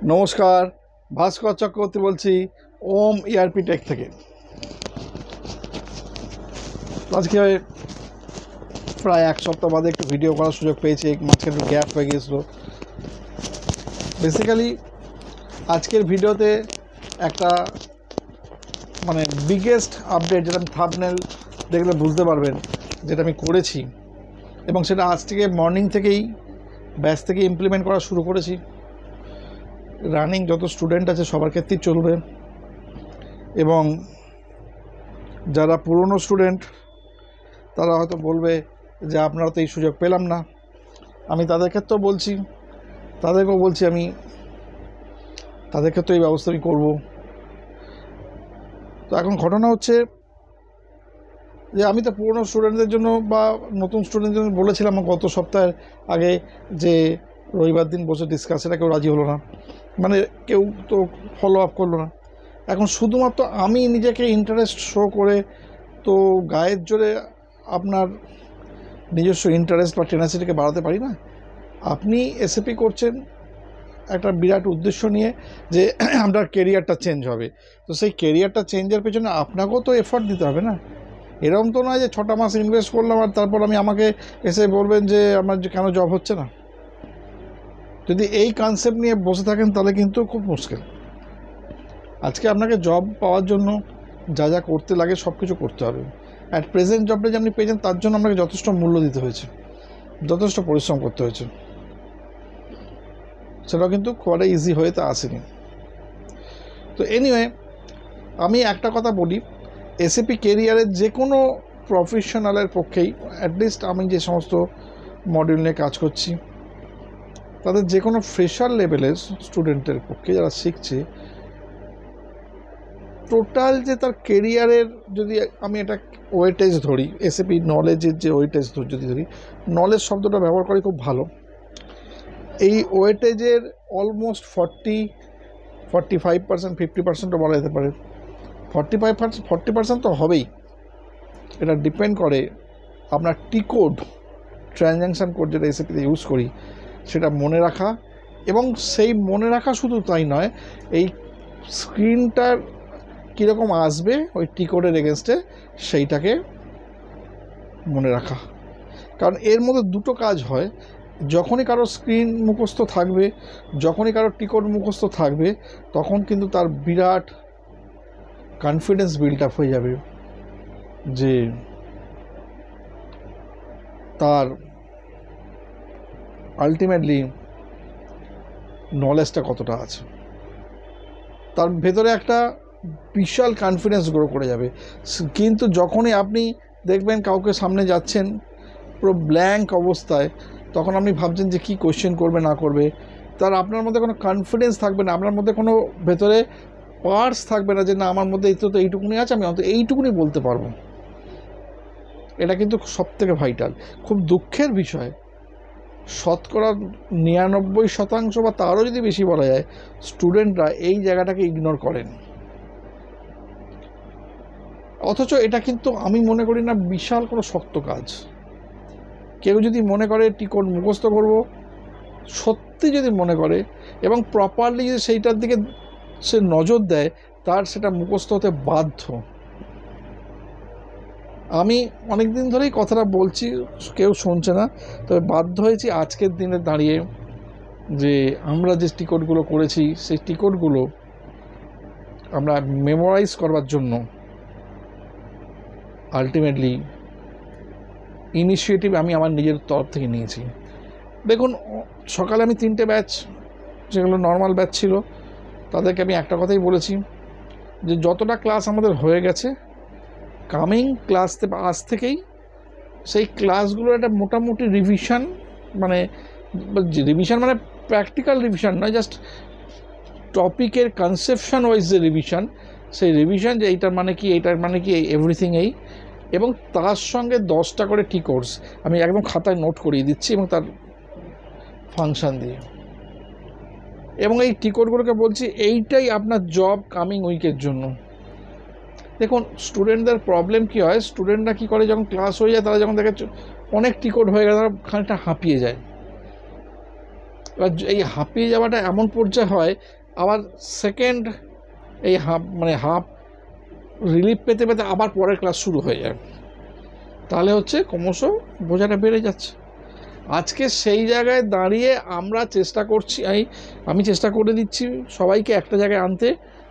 নমস্কার, ভাস্কর চক্রবর্তী বলছি ওম ERP take থেকে। আজকে প্রায় এক সপ্তাহ বাদে একটু ভিডিও করার সুযোগ পেয়েছি, মাঝখানে একটু গ্যাপ হয়ে গিয়েছিলো। বেসিক্যালি আজকের ভিডিওতে একটা বিগেস্ট আপডেট, যেটা আমি থাম্বনেল দেখলে বুঝতে পারবেন যেটা আমি করেছি, এবং সেটা আজ থেকে মর্নিং থেকেই ব্যাচ থেকে ইমপ্লিমেন্ট করা শুরু করেছি। রানিং যত স্টুডেন্ট আছে সবার ক্ষেত্রেই চলবে, এবং যারা পুরনো স্টুডেন্ট তারা হয়তো বলবে যে আপনারা তো এই সুযোগ পেলাম না। আমি তাদের ক্ষেত্রেও বলছি, তাদেরকেও বলছি, আমি তাদের ক্ষেত্রে এই ব্যবস্থা আমি করবো। তো এখন ঘটনা হচ্ছে যে আমি তো পুরনো স্টুডেন্টদের জন্য বা নতুন স্টুডেন্টদের জন্য বলেছিলাম গত সপ্তাহের আগে যে রবিবার দিন বসে ডিসকাস, সেটা কেউ রাজি হলো না, কেউ তো ফলো আপ করলো না। এখন শুধুমাত্র আমি নিজেকে ইন্টারেস্ট শো করে তো গায়ের জোরে আপনার নিজস্ব ইন্টারেস্ট বা টেনাসিটিকে বাড়াতে পারি না। আপনি এসএপি করছেন একটা বিরাট উদ্দেশ্য নিয়ে যে আপনার কেরিয়ারটা চেঞ্জ হবে, তো সেই কেরিয়ারটা চেঞ্জের পেছনে আপনাকেও তো এফর্ট দিতে হবে না। এরকম তো নয় যে 6টা মাস ইনভেস্ট করলাম আর তারপর আমাকে এসে বলবেন যে আমার কেন জব হচ্ছে না। যদি এই কনসেপ্ট নিয়ে বসে থাকেন তাহলে কিন্তু খুব মুশকিল। আজকে আপনাকে জব পাওয়ার জন্য যা যা করতে লাগে সব কিছু করতে হবে। অ্যাট প্রেজেন্ট জবটা যে আপনি পেয়েছেন তার জন্য আপনাকে যথেষ্ট মূল্য দিতে হয়েছে, যথেষ্ট পরিশ্রম করতে হয়েছে, সেটাও কিন্তু খুব একটা ইজি হয়ে তা আসেনি। তো এনিওয়ে, আমি একটা কথা বলি, এসএপি কেরিয়ারের যে কোনো প্রফেশনালের পক্ষেই, অ্যাটলিস্ট আমি যে সমস্ত মডিউল নিয়ে কাজ করছি তাদের যে কোনো ফ্রেশার লেভেলের স্টুডেন্টের পক্ষে যারা শিখছে, টোটাল যে তার কেরিয়ারের, যদি আমি এটা ওয়েটেজ ধরি, এসএপি নলেজের যে ওয়েটেজ যদি ধরি, নলেজ শব্দটা ব্যবহার করি খুব ভালো, এই ওয়েটেজের অলমোস্ট 45%, 50%ও বলা যেতে পারে। 40% তো হবেই। এটা ডিপেন্ড করে আপনার টি কোড, ট্রানজ্যাকশান কোড যেটা এসএপিতে ইউজ করি সেটা মনে রাখা, এবং সেই মনে রাখা শুধু তাই নয়, এই স্ক্রিনটার কীরকম আসবে ওই টি কোডের এগেনস্টে সেইটাকে মনে রাখা। কারণ এর মধ্যে দুটো কাজ হয়, যখনই কারো স্ক্রিন মুখস্থ থাকবে, যখনই কারো টি কোড মুখস্থ থাকবে, তখন কিন্তু তার বিরাট কনফিডেন্স বিল্ড আপ হয়ে যাবে যে তার আলটিমেটলি নলেজটা কতটা আছে, তার ভেতরে একটা বিশাল কনফিডেন্স গ্রো করে যাবে। কিন্তু যখনই আপনি দেখবেন কাউকে সামনে যাচ্ছেন পুরো ব্ল্যাঙ্ক অবস্থায়, তখন আপনি ভাবছেন যে কী কোয়েশ্চেন করবে না করবে, তার আপনার মধ্যে কোনো কনফিডেন্স থাকবে না, আপনার মধ্যে কোনো ভেতরে পার্টস থাকবে না যে না আমার মধ্যে তো এইটুকুনি আছে, আমি অন্তত এইটুকুনি বলতে পারবো। এটা কিন্তু সবথেকে ভাইটাল। খুব দুঃখের বিষয়, 99% বা তারও যদি বেশি বলা যায়, স্টুডেন্টরা এই জায়গাটাকে ইগনোর করেন। অথচ এটা কিন্তু আমি মনে করি না বিশাল কোনো শক্ত কাজ। কেউ যদি মনে করে টি কোড মুখস্থ করব, সত্যি যদি মনে করে এবং প্রপারলি যদি সেইটার দিকে সে নজর দেয়, তার সেটা মুখস্থ হতে বাধ্য। আমি অনেক দিন ধরেই কথাটা বলছি, কেউ শুনছে না, তবে বাধ্য হয়েছি আজকের দিনে দাঁড়িয়ে যে আমরা যে টিকটগুলো করেছি সেই টিকটগুলো আমরা মেমোরাইজ করবার জন্য আলটিমেটলি ইনিশিয়েটিভ আমি আমার নিজের তরফ থেকে নিয়েছি। দেখুন, সকালে আমি 3টে ব্যাচ, যেগুলো নর্মাল ব্যাচ ছিল, তাদেরকে আমি একটা কথাই বলেছি যে যতটা ক্লাস আমাদের হয়ে গেছে, কামিং ক্লাস আজ থেকেই সেই ক্লাসগুলোর একটা মোটামুটি রিভিশন, রিভিশন মানে প্র্যাকটিক্যাল রিভিশন নয়, জাস্ট টপিকের কনসেপশন ওয়াইজ যে রিভিশন, সেই রিভিশন যে এইটার মানে কি, এইটার মানে কি, এভরিথিং এই, এবং তার সঙ্গে 10টা করে টি কোর্স আমি একদম খাতায় নোট করিয়ে দিচ্ছি এবং তার ফাংশান দিয়ে, এবং এই টি কোডগুলোকে বলছি এইটাই আপনার জব কামিং উইকের জন্য। দেখুন, স্টুডেন্টদের প্রবলেম কী হয়, স্টুডেন্টরা কী করে, যখন ক্লাস হয়ে যায় তারা যখন দেখে অনেক টি কোড হয়ে গেলে তারা খানিকটা হাঁপিয়ে যায়, এবার এই হাঁপিয়ে যাওয়াটা এমন পর্যায়ে হয়, আবার সেকেন্ড এই হাঁপ রিলিফ পেতে পেতে আবার পরের ক্লাস শুরু হয়ে যায়। তাহলে হচ্ছে ক্রমশ বোঝাটা বেড়ে যাচ্ছে। আজকে সেই জায়গায় দাঁড়িয়ে আমরা চেষ্টা করছি, আমি চেষ্টা করে দিচ্ছি সবাইকে একটা জায়গায় আনতে,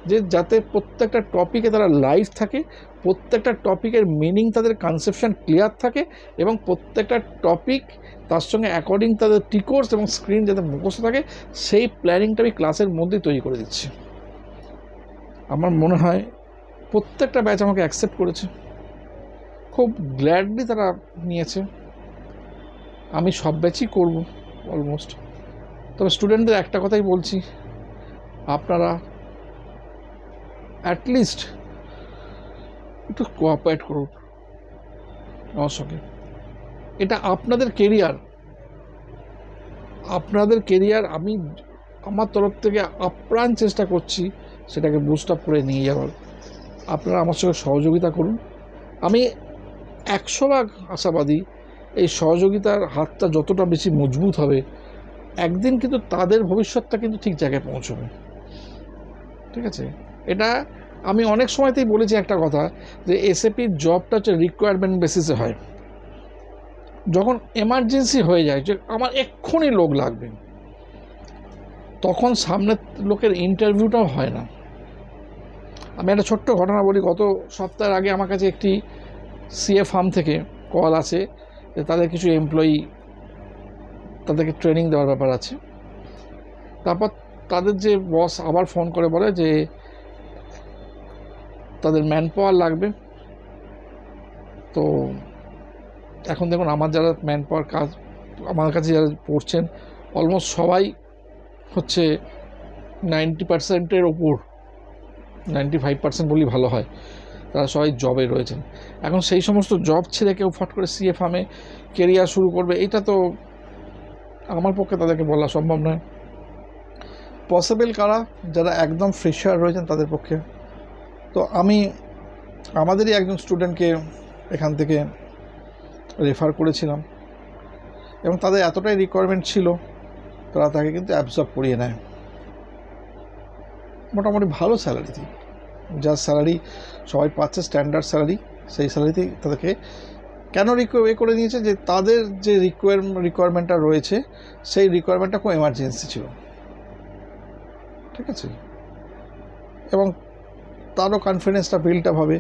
যে যাতে প্রত্যেকটা টপিকে তারা লাইভ থাকে, প্রত্যেকটা টপিকের মিনিং তাদের কনসেপশন ক্লিয়ার থাকে, এবং প্রত্যেকটা টপিক তার সঙ্গে অ্যাকর্ডিং তাদের টিকোর্স এবং স্ক্রিন যাতে মুখস্থ থাকে, সেই প্ল্যানিংটা আমি ক্লাসের মধ্যেই তৈরি করে দিচ্ছি। আমার মনে হয় প্রত্যেকটা ব্যাচ আমাকে অ্যাকসেপ্ট করেছে, খুব গ্ল্যাডলি তারা নিয়েছে। আমি সব ব্যাচই করব অলমোস্ট। তবে স্টুডেন্টদের একটা কথাই বলছি, আপনারা অ্যাটলিস্ট একটু কোঅপারেট করুন আমার সঙ্গে। এটা আপনাদের কেরিয়ার, আমি আমার তরফ থেকে আপ্রাণ চেষ্টা করছি সেটাকে বুস্ট আপ করে নিয়ে যাওয়ার। আপনারা আমার সঙ্গে সহযোগিতা করুন। আমি 100 ভাগ আশাবাদী এই সহযোগিতার হাতটা যতটা বেশি মজবুত হবে, একদিন কিন্তু তাদের ভবিষ্যৎটা কিন্তু ঠিক জায়গায় পৌঁছবে। ঠিক আছে, এটা আমি অনেক সময়তেই বলেছি একটা কথা, যে এসএপির জবটা হচ্ছে রিকোয়ারমেন্ট বেসিসে হয়। যখন এমার্জেন্সি হয়ে যায় যে আমার এক্ষুনি লোক লাগবে, তখন সামনের লোকের ইন্টারভিউটাও হয় না। আমি একটা ছোট্ট ঘটনা বলি। গত সপ্তাহের আগে আমার কাছে একটি সিএ ফার্ম থেকে কল আছে যে তাদের কিছু এমপ্লয়ি, তাদেরকে ট্রেনিং দেওয়ার ব্যাপার আছে। তারপর তাদের যে বস আবার ফোন করে বলে যে তাদের ম্যান পাওয়ার লাগবে। তো এখন দেখুন, আমার যারা ম্যান পাওয়ার কাজ আমার কাছে যারা পড়ছেন, অলমোস্ট সবাই হচ্ছে 90%-এর ওপর, 95% বললেই ভালো হয়, তারা সবাই জবে রয়েছেন। এখন সেই সমস্ত জব ছেড়ে কেউ ফট করে সিএ ফার্মে কেরিয়ার শুরু করবে, এটা তো আমার পক্ষে তাদেরকে বলা সম্ভব নয়। পসিবল কারা, যারা একদম ফ্রেশার রয়েছেন তাদের পক্ষে। তো আমি আমাদেরই একজন স্টুডেন্টকে এখান থেকে রেফার করেছিলাম, এবং তাদের এতটাই রিকোয়ারমেন্ট ছিল, তারা তাকে কিন্তু অ্যাবজর্ব করিয়ে নেয় মোটামুটি ভালো স্যালারিতে। যার স্যালারি সবাই পাচ্ছে স্ট্যান্ডার্ড স্যালারি, সেই স্যালারিতেই তাদেরকে কেন করে নিয়েছে, যে তাদের যে রিকোয়ারমেন্টটা রয়েছে সেই রিকোয়ারমেন্টটা খুব এমার্জেন্সি ছিল। ঠিক আছে, এবং তারও কনফিডেন্সটা বিল্ড আপ হবে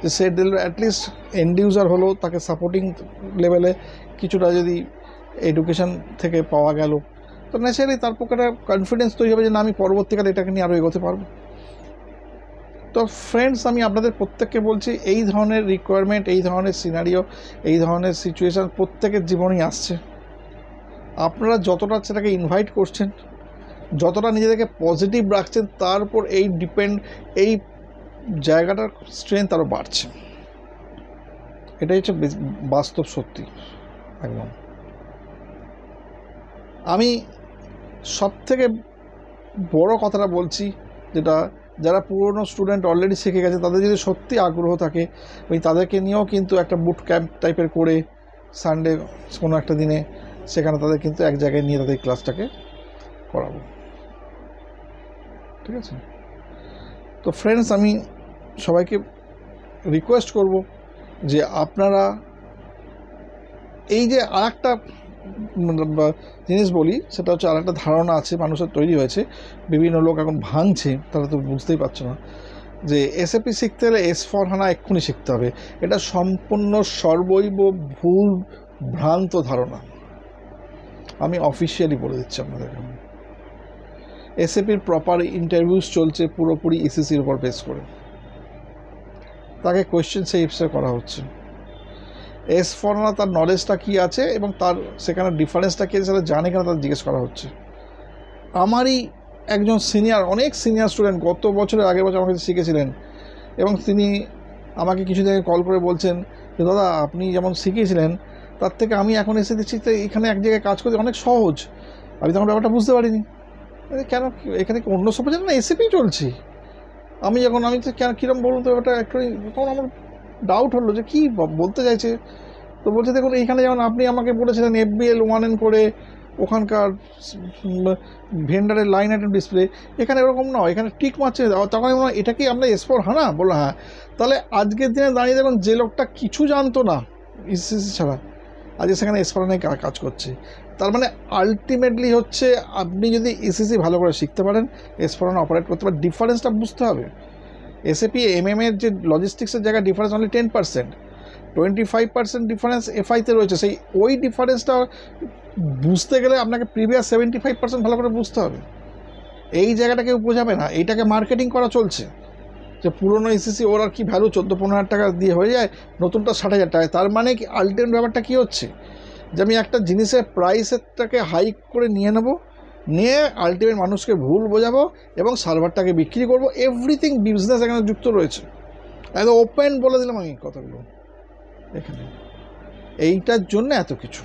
যে সে অ্যাটলিস্ট এন্ড ইউজার হলো, তাকে সাপোর্টিং লেভেলে কিছুটা যদি এডুকেশন থেকে পাওয়া গেল, তো ন্যাচারালি তার পক্ষে একটা কনফিডেন্স তৈরি হবে যে না, আমি পরবর্তীকালে এটাকে নিয়ে আরও এগোতে পারবো। তো ফ্রেন্ডস, আমি আপনাদের প্রত্যেককে বলছি, এই ধরনের রিকোয়ারমেন্ট, এই ধরনের সিনারিও, এই ধরনের সিচুয়েশান প্রত্যেকের জীবনেই আসছে। আপনারা যতটা সেটাকে ইনভাইট করছেন, যতটা নিজেদেরকে পজিটিভ রাখছেন, তার উপর এই জায়গাটার স্ট্রেংথ আরও বাড়ছে। এটাই হচ্ছে বাস্তব সত্যি একদম। আমি সবথেকে বড় কথাটা বলছি, যেটা যারা পুরনো স্টুডেন্ট অলরেডি শিখে গেছে, তাদের যদি সত্যি আগ্রহ থাকে, আমি তাদেরকে নিয়েও কিন্তু একটা বুট ক্যাম্প টাইপের করে সানডে কোনো একটা দিনে সেখানে তাদের কিন্তু এক জায়গায় নিয়ে তাদের ক্লাসটাকে করাবো। ঠিক আছে, তো ফ্রেন্ডস, আমি সবাইকে রিকোয়েস্ট করব যে আপনারা এই যে আরেকটা জিনিস বলি, সেটা হচ্ছে আরেকটা ধারণা আছে মানুষের তৈরি হয়েছে, বিভিন্ন লোক এখন ভাঙছে, তারা তো বুঝতেই পারছে না যে এসএপি শিখতে হলে S/4HANA এক্ষুনি শিখতে হবে। এটা সম্পূর্ণ সর্বৈব ভুল ভ্রান্ত ধারণা। আমি অফিসিয়ালি বলে দিচ্ছি আপনাদেরকে, এসএপির প্রপার ইন্টারভিউস চলছে পুরোপুরি ECCর উপর বেস করে, তাকে কোয়েশ্চেন সেই হিসেবে করা হচ্ছে। S/4HANA তার নলেজটা কী আছে এবং তার সেখানে ডিফারেন্সটা কী আছে সেটা জানে কেন তার জিজ্ঞেস করা হচ্ছে। আমারই একজন অনেক সিনিয়র স্টুডেন্ট গত বছরের আগের বছর আমাকে শিখেছিলেন, এবং তিনি আমাকে কিছুদিন আগে কল করে বলছেন যে দাদা, আপনি যেমন শিখিয়েছিলেন তার থেকে আমি এখন এসে দেখছি তো এখানে এক জায়গায় কাজ করতে অনেক সহজ। আমি তখন ব্যাপারটা বুঝতে পারিনি, কেন এখানে কি অন্য সব না এসএপি চলছি। আমি কেন কীরকম বলুন তো ব্যাপারটা একটু, তখন আমার ডাউট হলো যে কী বলতে চাইছে। তো বলছে, দেখুন এইখানে যেমন আপনি আমাকে বলেছিলেন FBL 1N করে ওখানকার ভেন্ডারের লাইন আইটেম ডিসপ্লে। এখানে এরকম নয়, এখানে টিক মারছে। তখন মনে হয় এটা কি আমরা S/4HANA? বললো হ্যাঁ। তাহলে আজকের দিনে দাঁড়িয়ে দেখুন, যে লোকটা কিছু জানতো না ECC ছাড়া, আজকে সেখানে S/4HANA কাজ করছে। তার মানে আলটিমেটলি হচ্ছে, আপনি যদি ECC ভালো করে শিখতে পারেন, S/4HANA অপারেট করতে পারেন, ডিফারেন্সটা বুঝতে হবে। SAP MM-এর যে লজিস্টিক্সের জায়গায় ডিফারেন্স অনলি 10%, 25% ডিফারেন্স FI-তে রয়েছে। সেই ওই ডিফারেন্সটা বুঝতে গেলে আপনাকে প্রিভিয়াস 75% ভালো করে বুঝতে হবে। এই জায়গাটা কেউ বোঝাবে না, এইটাকে মার্কেটিং করা চলছে যে পুরনো ECC ওর আর কি ভ্যালু 14-15 টাকা দিয়ে হয়ে যায়, নতুনটা 60,000 টাকায়। তার মানে কি আলটিমেট ব্যাপারটা কী হচ্ছে, যে আমি একটা জিনিসের প্রাইসেরটাকে হাইক করে নিয়ে নেব, নিয়ে আলটিমেট মানুষকে ভুল বোঝাবো এবং সার্ভারটাকে বিক্রি করবো। এভরিথিং বিজনেস এখানে যুক্ত রয়েছে, একদম ওপেন বলে দিলাম আমি কথাগুলো এখানে। এইটার জন্য এত কিছু।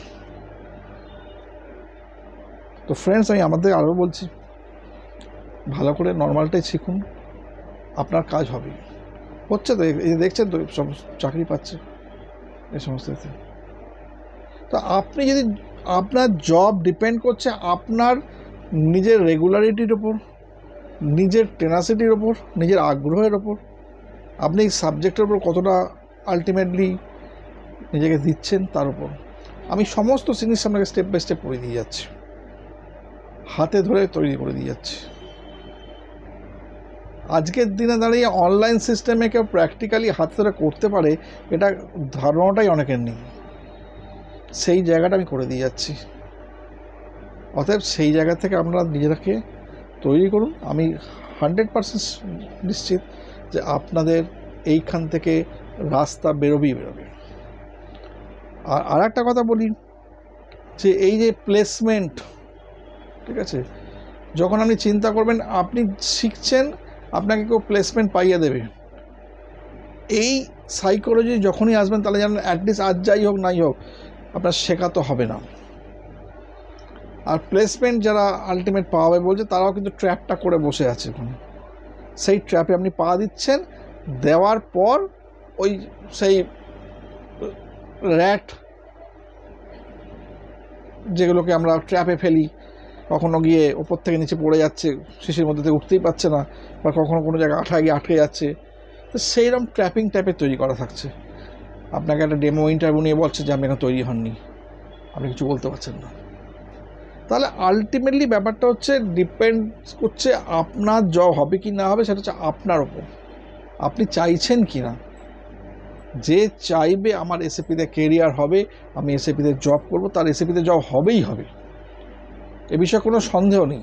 তো ফ্রেন্ডস, আমি আমাদের আরও বলছি, ভালো করে নর্মালটাই শিখুন, আপনার কাজ হবে। হচ্ছে তো, এই দেখছেন তো সব চাকরি পাচ্ছে এই সমস্ততে। তো আপনি যদি, আপনার জব ডিপেন্ড করছে আপনার নিজের রেগুলারিটির ওপর, নিজের টেনাসিটির ওপর, নিজের আগ্রহের ওপর, আপনি এই সাবজেক্টের ওপর কতটা আলটিমেটলি নিজেকে দিচ্ছেন তার উপর। আমি সমস্ত জিনিস আপনাকে স্টেপ বাই স্টেপ করে দিয়ে যাচ্ছি, হাতে ধরে তৈরি করে দিয়ে যাচ্ছি। আজকের দিনে দাঁড়িয়ে অনলাইন সিস্টেমে কেউ প্র্যাকটিক্যালি হাতে ধরে করতে পারে, এটা ধারণাটাই অনেকের নেই। সেই জায়গাটা আমি করে দিয়ে যাচ্ছি। অতএব সেই জায়গা থেকে আপনারা নিজেরাকে তৈরি করুন। আমি 100% নিশ্চিত যে আপনাদের এইখান থেকে রাস্তা বেরোবেই বেরোবে। আর একটা কথা বলি, যে এই যে প্লেসমেন্ট, ঠিক আছে, যখন আপনি চিন্তা করবেন আপনি শিখছেন, আপনাকে কেউ প্লেসমেন্ট পাইয়ে দেবে, এই সাইকোলজি যখনই আসবেন, তাহলে জানেন অ্যাটলিস্ট আজ যাই হোক নাই হোক আপনার শেখা তো হবে না। আর প্লেসমেন্ট যারা আলটিমেট পাওয়াবে বলছে, তারাও কিন্তু ট্র্যাপটা করে বসে আছে ওখানে। সেই ট্র্যাপে আপনি পা দিচ্ছেন, দেওয়ার পর ওই সেই র্যাট যেগুলোকে আমরা ট্র্যাপে ফেলি, কখনো গিয়ে ওপর থেকে নিচে পড়ে যাচ্ছে, শিশির মধ্যে থেকে উঠতেই পারছে না, বা কখনো কোনো জায়গায় আঠায় গিয়ে আটকে যাচ্ছে, তো সেইরকম ট্র্যাপিং টাইপের তৈরি করা থাকছে। আপনাকে একটা ডেমো ইন্টারভিউ নিয়ে বলছে যে আপনি এখন তৈরি হননি, আপনি কিছু বলতে পারছেন না। তাহলে আলটিমেটলি ব্যাপারটা হচ্ছে ডিপেন্ড করছে আপনার জব হবে কি না হবে, সেটা হচ্ছে আপনার ওপর, আপনি চাইছেন কি না। যে চাইবে আমার SAP-তে কেরিয়ার হবে, আমি SAP-তে জব করব, তার SAP-তে জব হবেই হবে, এ বিষয়ে কোনো সন্দেহ নেই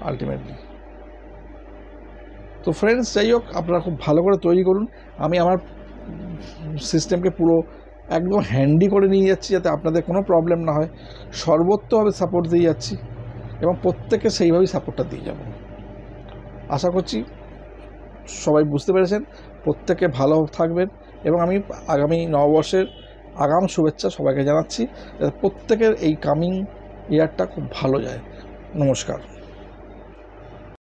আলটিমেটলি। তো ফ্রেন্ডস, যাই হোক, আপনারা খুব ভালো করে তৈরি করুন। আমি আমার সিস্টেমকে পুরো একদম হ্যান্ডি করে নিয়ে যাচ্ছি, যাতে আপনাদের কোনো প্রবলেম না হয়। সর্বোত্তভাবে সাপোর্ট দিয়ে যাচ্ছি এবং প্রত্যেকে সেইভাবেই সাপোর্টটা দিয়ে যাব। আশা করছি সবাই বুঝতে পেরেছেন। প্রত্যেকে ভালো থাকবেন এবং আমি আগামী নববর্ষের আগাম শুভেচ্ছা সবাইকে জানাচ্ছি, যাতে প্রত্যেকের এই কামিং ইয়ারটা খুব ভালো যায়। নমস্কার।